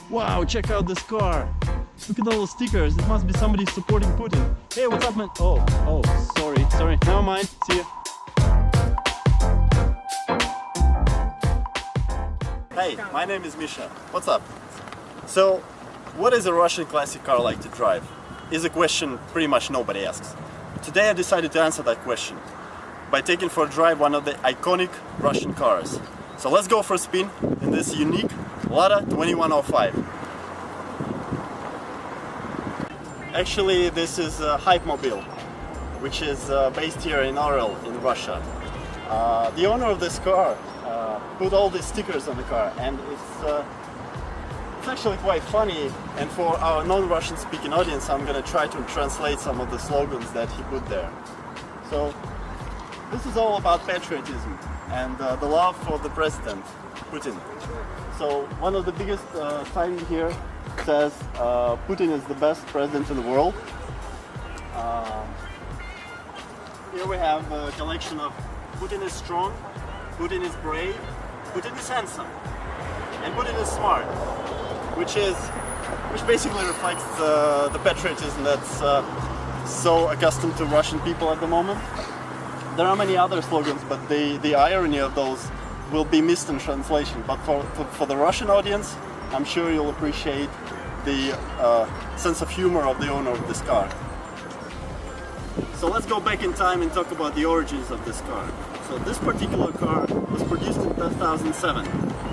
Wow, check out this car. Look at all the stickers. It must be somebody supporting Putin. Hey, what's up, man? Oh, sorry. Never mind. See ya. Hey, my name is Misha. What's up? So, what is a Russian classic car like to drive? Is a question pretty much nobody asks. Today I decided to answer that question by taking for a drive one of the iconic Russian cars. So let's go for a spin in this unique Lada 2105. Actually, this is a Hypemobile, which is based here in Orel in Russia. The owner of this car put all these stickers on the car, and it's actually quite funny. And for our non-Russian speaking audience, I'm going to try to translate some of the slogans that he put there. So this is all about patriotism and the love for the president, Putin. So one of the biggest signs here says Putin is the best president in the world. Here we have a collection of Putin is strong, Putin is brave, Putin is handsome, and Putin is smart, which basically reflects the patriotism that's so accustomed to Russian people at the moment. There are many other slogans, but the irony of those will be missed in translation. But for the Russian audience, I'm sure you'll appreciate the sense of humor of the owner of this car. So let's go back in time and talk about the origins of this car. So this particular car was produced in 2007,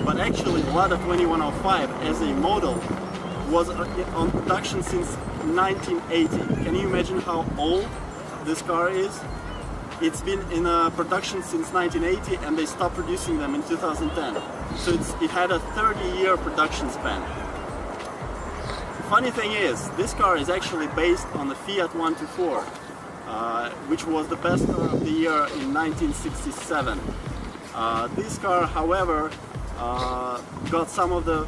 but actually Lada 2105 as a model was on production since 1980. Can you imagine how old this car is? It's been in production since 1980, and they stopped producing them in 2010. So it had a 30-year production span. The funny thing is, this car is actually based on the Fiat 124, which was the best car of the year in 1967. This car, however, got some of the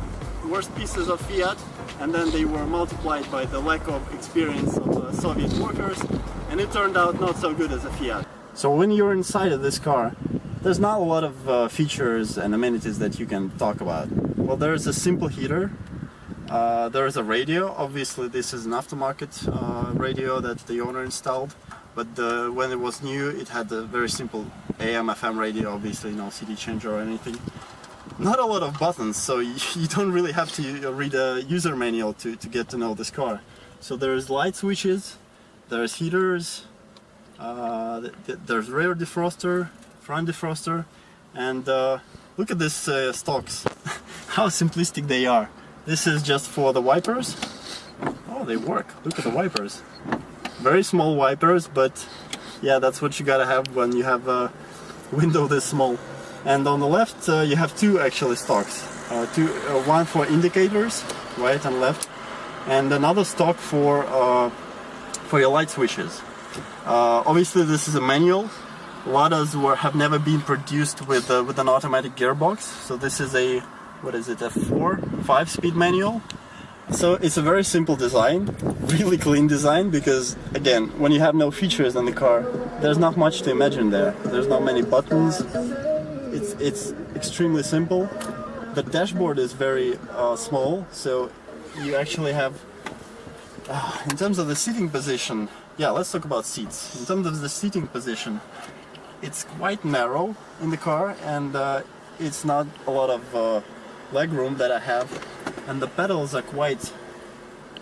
worst pieces of Fiat, and then they were multiplied by the lack of experience of Soviet workers, and it turned out not so good as a Fiat. So when you're inside of this car, there's not a lot of features and amenities that you can talk about. Well, there's a simple heater, there is a radio. Obviously this is an aftermarket radio that the owner installed, but when it was new it had a very simple AM/FM radio, obviously no CD changer or anything. Not a lot of buttons, so you don't really have to read a user manual to get to know this car. So there's light switches, there's heaters, there's rear defroster, front defroster, and look at this stocks, how simplistic they are. This is just for the wipers. Oh, they work. Look at the wipers. Very small wipers, but yeah, that's what you gotta have when you have a window this small. And on the left you have two actually stocks. One for indicators, right and left, and another stock for your light switches. Obviously this is a manual. Ladas have never been produced with an automatic gearbox, so this is a, what is it, a 4-5 speed manual. So it's a very simple design, really clean design, because again, when you have no features in the car, there's not much to imagine there. There's not many buttons. It's extremely simple. The dashboard is very small, so you actually have, in terms of the seating position, yeah, let's talk about seats. In terms of the seating position, it's quite narrow in the car, and it's not a lot of leg room that I have, and the pedals are quite,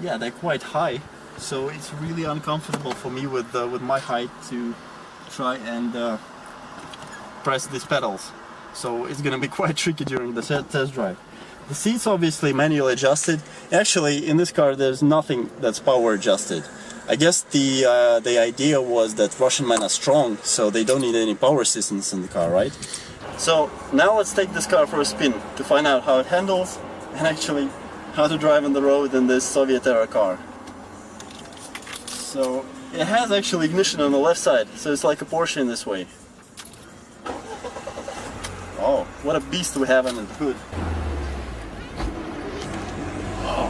yeah, they're quite high, so it's really uncomfortable for me with my height to try and press these pedals. So it's gonna be quite tricky during the test drive. The seats obviously manually adjusted. Actually, in this car there's nothing that's power adjusted. I guess the idea was that Russian men are strong, so they don't need any power assistance in the car, right? So now let's take this car for a spin to find out how it handles and actually how to drive on the road in this Soviet era car. So it has actually ignition on the left side, so it's like a Porsche in this way. Oh, what a beast we have under the hood. Oh,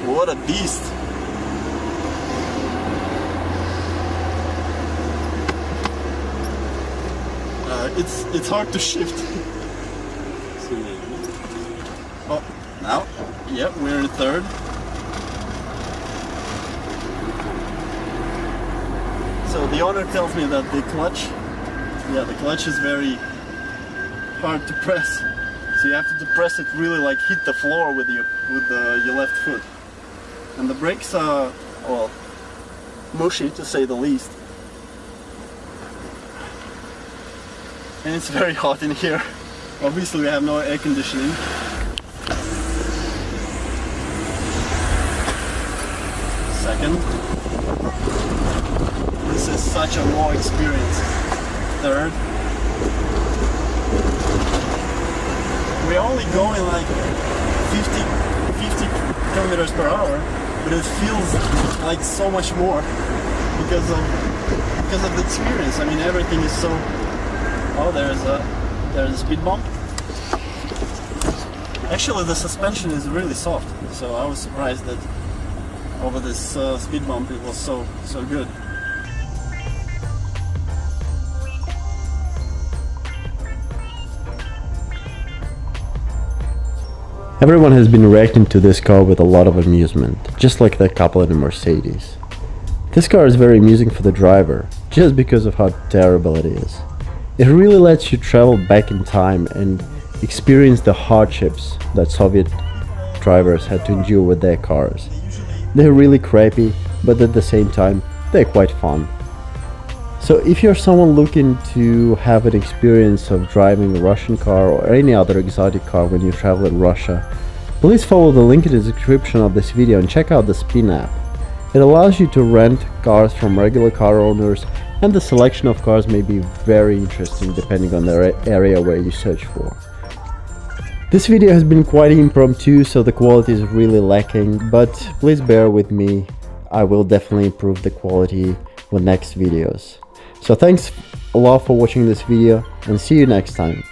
what a beast. It's hard to shift. Oh, now Yep, we're in third. So the owner tells me that the clutch is very hard to press. So you have to press it really, like hit the floor with your left foot. And the brakes are, well, mushy to say the least. And it's very hot in here. Obviously we have no air conditioning. Second. This is such a raw experience. Third. We're only going like 50 kilometers per hour, but it feels like so much more because of the experience. I mean, everything is so. Oh, there's a speed bump. Actually, the suspension is really soft, so I was surprised that over this speed bump it was so good. Everyone has been reacting to this car with a lot of amusement, just like the couple in the Mercedes. This car is very amusing for the driver, just because of how terrible it is. It really lets you travel back in time and experience the hardships that Soviet drivers had to endure with their cars. They're really crappy, but at the same time, they're quite fun. So if you're someone looking to have an experience of driving a Russian car or any other exotic car when you travel in Russia, please follow the link in the description of this video and check out the Spin app. It allows you to rent cars from regular car owners, and the selection of cars may be very interesting depending on the area where you search for. This video has been quite impromptu, so the quality is really lacking, but please bear with me. I will definitely improve the quality with next videos. So thanks a lot for watching this video, and see you next time.